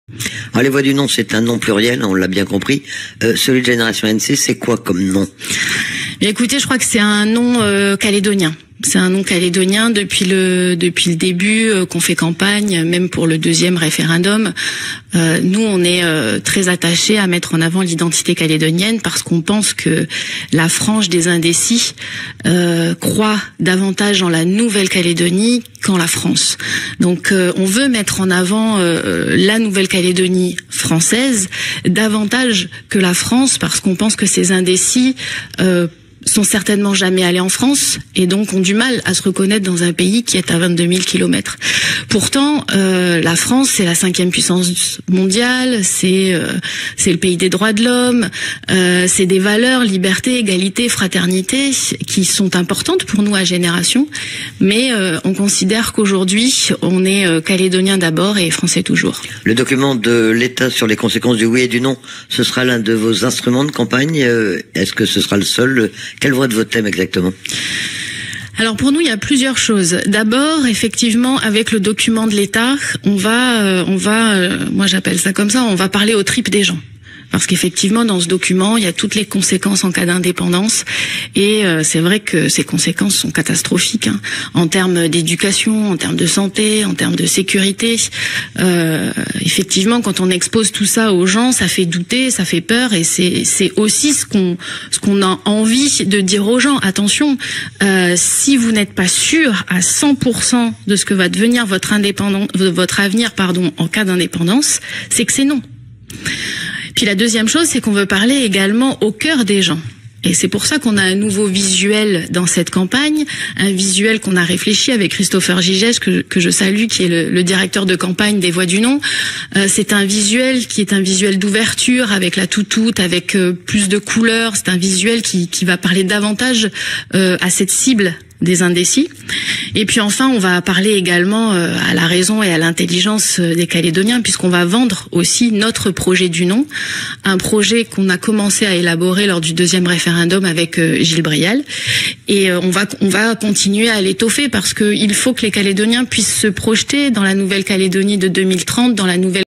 Alors, les Voix du Non, c'est un nom pluriel, on l'a bien compris. Celui de Génération ANC, c'est quoi comme nom? Bien, écoutez, je crois que c'est un nom calédonien. C'est un nom calédonien depuis le début qu'on fait campagne, même pour le deuxième référendum. Nous, on est très attachés à mettre en avant l'identité calédonienne parce qu'on pense que la frange des indécis croit davantage en la Nouvelle-Calédonie qu'en la France. Donc, on veut mettre en avant la Nouvelle-Calédonie française davantage que la France parce qu'on pense que ces indécis sont certainement jamais allés en France et donc ont du mal à se reconnaître dans un pays qui est à 22 000 kilomètres. Pourtant, la France, c'est la 5e puissance mondiale, c'est le pays des droits de l'homme, c'est des valeurs, liberté, égalité, fraternité, qui sont importantes pour nous à Génération, mais on considère qu'aujourd'hui, on est calédonien d'abord et français toujours. Le document de l'État sur les conséquences du oui et du non, ce sera l'un de vos instruments de campagne. Est-ce que ce sera le seul? Quel va être votre thème exactement? Alors pour nous, il y a plusieurs choses. D'abord, effectivement, avec le document de l'État, on va, moi j'appelle ça comme ça, on va parler aux tripes des gens. Parce qu'effectivement, dans ce document, il y a toutes les conséquences en cas d'indépendance. Et c'est vrai que ces conséquences sont catastrophiques, hein, en termes d'éducation, en termes de santé, en termes de sécurité. Effectivement, quand on expose tout ça aux gens, ça fait douter, ça fait peur. Et c'est aussi ce qu'on a envie de dire aux gens. Attention, si vous n'êtes pas sûr à 100% de ce que va devenir votre avenir, en cas d'indépendance, c'est que c'est non. Puis la deuxième chose, c'est qu'on veut parler également au cœur des gens. Et c'est pour ça qu'on a un nouveau visuel dans cette campagne, un visuel qu'on a réfléchi avec Christopher Gigès, que je salue, qui est le directeur de campagne des Voix du Non. C'est un visuel qui est un visuel d'ouverture, avec la toutoute, avec plus de couleurs. C'est un visuel qui va parler davantage à cette cible des indécis. Et puis enfin, on va parler également à la raison et à l'intelligence des Calédoniens, puisqu'on va vendre aussi notre projet du non, un projet qu'on a commencé à élaborer lors du deuxième référendum avec Gilles Brial. Et on va continuer à l'étoffer parce qu'il faut que les Calédoniens puissent se projeter dans la Nouvelle-Calédonie de 2030, dans la nouvelle